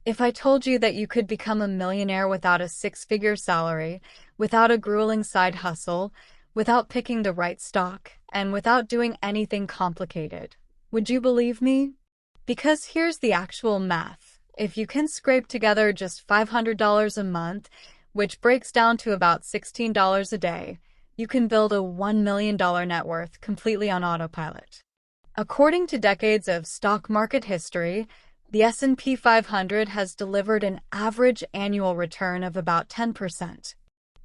If I told you that you could become a millionaire without a six-figure salary, without a grueling side hustle, without picking the right stock, and without doing anything complicated, would you believe me? Because here's the actual math. If you can scrape together just $500 a month, which breaks down to about $16 a day, you can build a $1 million net worth completely on autopilot. According to decades of stock market history, the S&P 500 has delivered an average annual return of about 10%.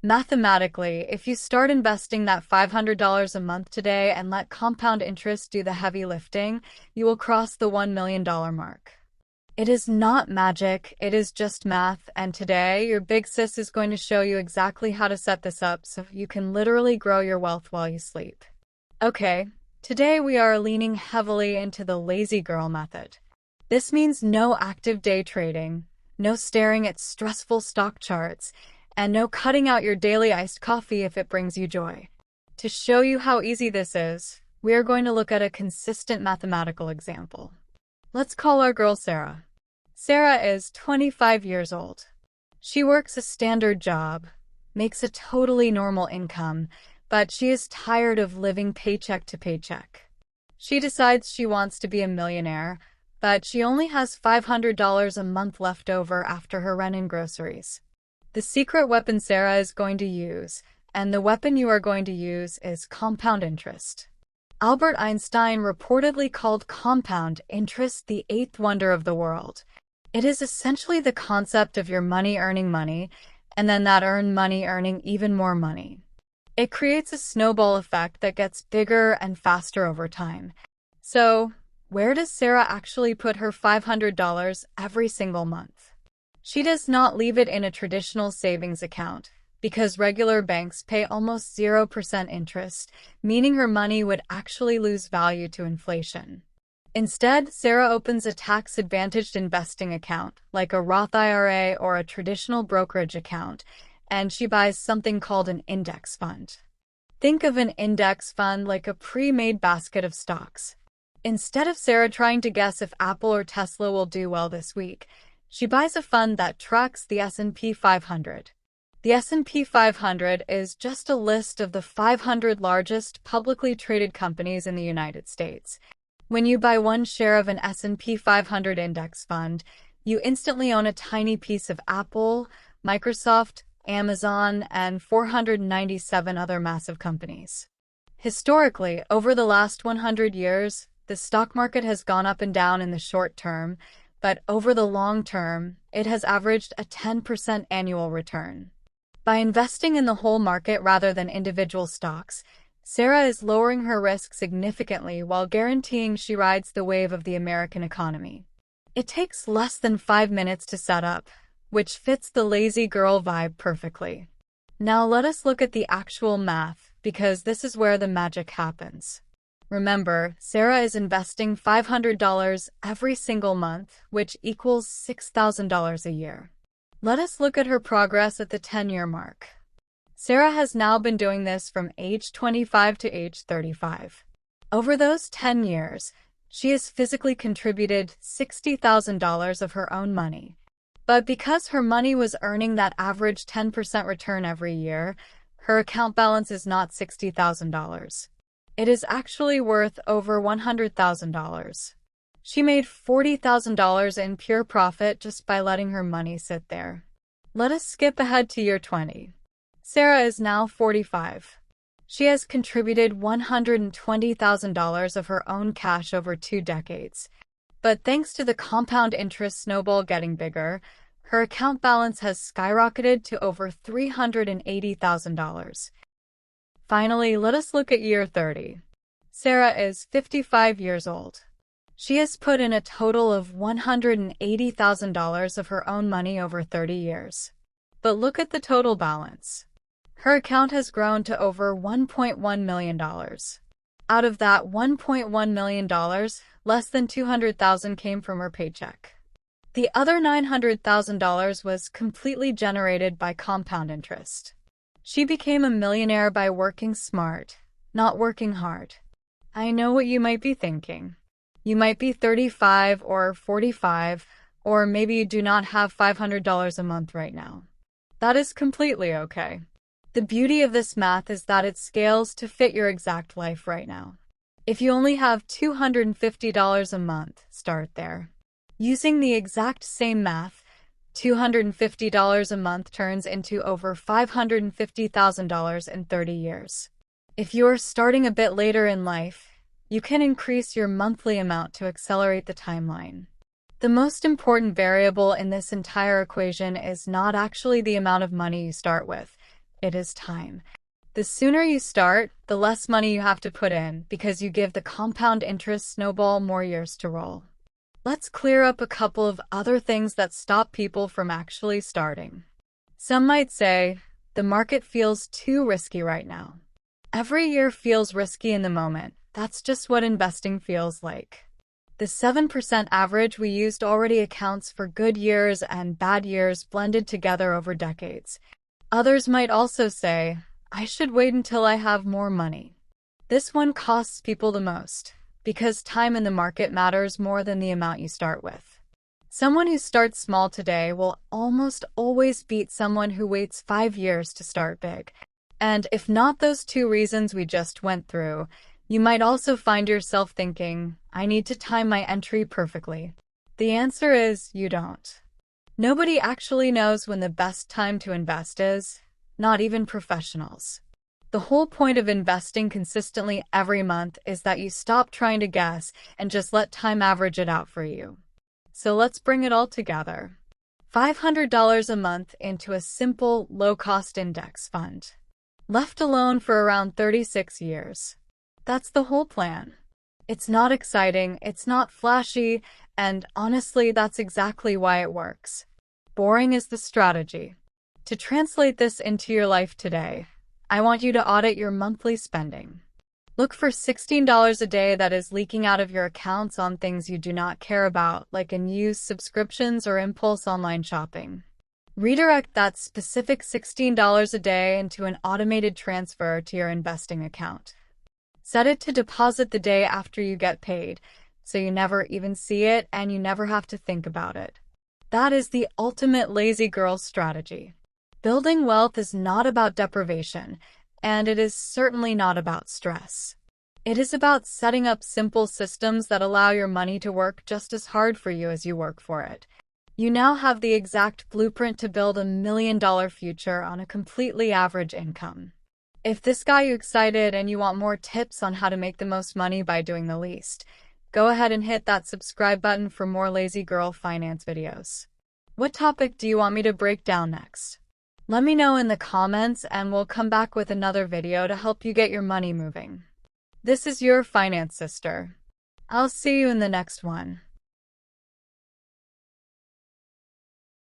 Mathematically, if you start investing that $500 a month today and let compound interest do the heavy lifting, you will cross the $1 million mark. It is not magic, it is just math, and today your big sis is going to show you exactly how to set this up so you can literally grow your wealth while you sleep. Okay, today we are leaning heavily into the lazy girl method. This means no active day trading, no staring at stressful stock charts, and no cutting out your daily iced coffee if it brings you joy. To show you how easy this is, we are going to look at a consistent mathematical example. Let's call our girl Sarah. Sarah is 25 years old. She works a standard job, makes a totally normal income, but she is tired of living paycheck to paycheck. She decides she wants to be a millionaire, but she only has $500 a month left over after her rent and groceries. The secret weapon Sarah is going to use, and the weapon you are going to use, is compound interest. Albert Einstein reportedly called compound interest the eighth wonder of the world. It is essentially the concept of your money earning money, and then that earned money earning even more money. It creates a snowball effect that gets bigger and faster over time. So, where does Sarah actually put her $500 every single month? She does not leave it in a traditional savings account, because regular banks pay almost 0% interest, meaning her money would actually lose value to inflation. Instead, Sarah opens a tax-advantaged investing account, like a Roth IRA or a traditional brokerage account, and she buys something called an index fund. Think of an index fund like a pre-made basket of stocks. Instead of Sarah trying to guess if Apple or Tesla will do well this week, she buys a fund that tracks the S&P 500. The S&P 500 is just a list of the 500 largest publicly traded companies in the United States. When you buy one share of an S&P 500 index fund, you instantly own a tiny piece of Apple, Microsoft, Amazon, and 497 other massive companies. Historically, over the last 100 years, the stock market has gone up and down in the short term, but over the long term, it has averaged a 10% annual return. By investing in the whole market rather than individual stocks, Sarah is lowering her risk significantly while guaranteeing she rides the wave of the American economy. It takes less than 5 minutes to set up, which fits the lazy girl vibe perfectly. Now let us look at the actual math, because this is where the magic happens. Remember, Sarah is investing $500 every single month, which equals $6,000 a year. Let us look at her progress at the 10-year mark. Sarah has now been doing this from age 25 to age 35. Over those 10 years, she has physically contributed $60,000 of her own money. But because her money was earning that average 10% return every year, her account balance is not $60,000. It is actually worth over $100,000. She made $40,000 in pure profit just by letting her money sit there. Let us skip ahead to year 20. Sarah is now 45. She has contributed $120,000 of her own cash over 2 decades. But thanks to the compound interest snowball getting bigger, her account balance has skyrocketed to over $380,000. Finally, let us look at year 30. Sarah is 55 years old. She has put in a total of $180,000 of her own money over 30 years. But look at the total balance. Her account has grown to over $1.1 million. Out of that $1.1 million, less than $200,000 came from her paycheck. The other $900,000 was completely generated by compound interest. She became a millionaire by working smart, not working hard. I know what you might be thinking. You might be 35 or 45, Or maybe you do not have $500 a month right now. That is completely okay. The beauty of this math is that it scales to fit your exact life right now. If you only have $250 a month, start there. Using the exact same math, $250 a month turns into over $550,000 in 30 years. If you're starting a bit later in life, you can increase your monthly amount to accelerate the timeline. The most important variable in this entire equation is not actually the amount of money you start with, it is time. The sooner you start, the less money you have to put in because you give the compound interest snowball more years to roll. Let's clear up a couple of other things that stop people from actually starting. Some might say, the market feels too risky right now. Every year feels risky in the moment. That's just what investing feels like. The 7% average we used already accounts for good years and bad years blended together over decades. Others might also say, I should wait until I have more money. This one costs people the most, because time in the market matters more than the amount you start with. Someone who starts small today will almost always beat someone who waits 5 years to start big. And if not those two reasons we just went through, you might also find yourself thinking, I need to time my entry perfectly. The answer is, you don't. Nobody actually knows when the best time to invest is, not even professionals. The whole point of investing consistently every month is that you stop trying to guess and just let time average it out for you. So let's bring it all together. $500 a month into a simple, low-cost index fund. Left alone for around 36 years. That's the whole plan. It's not exciting, it's not flashy, and honestly, that's exactly why it works. Boring is the strategy. To translate this into your life today, I want you to audit your monthly spending. Look for $16 a day that is leaking out of your accounts on things you do not care about, like unused subscriptions or impulse online shopping. Redirect that specific $16 a day into an automated transfer to your investing account. Set it to deposit the day after you get paid, so you never even see it and you never have to think about it. That is the ultimate lazy girl strategy. Building wealth is not about deprivation, and it is certainly not about stress. It is about setting up simple systems that allow your money to work just as hard for you as you work for it. You now have the exact blueprint to build $1 million future on a completely average income. If this got you excited and you want more tips on how to make the most money by doing the least, go ahead and hit that subscribe button for more lazy girl finance videos. What topic do you want me to break down next? Let me know in the comments and we'll come back with another video to help you get your money moving. This is your finance sister. I'll see you in the next one.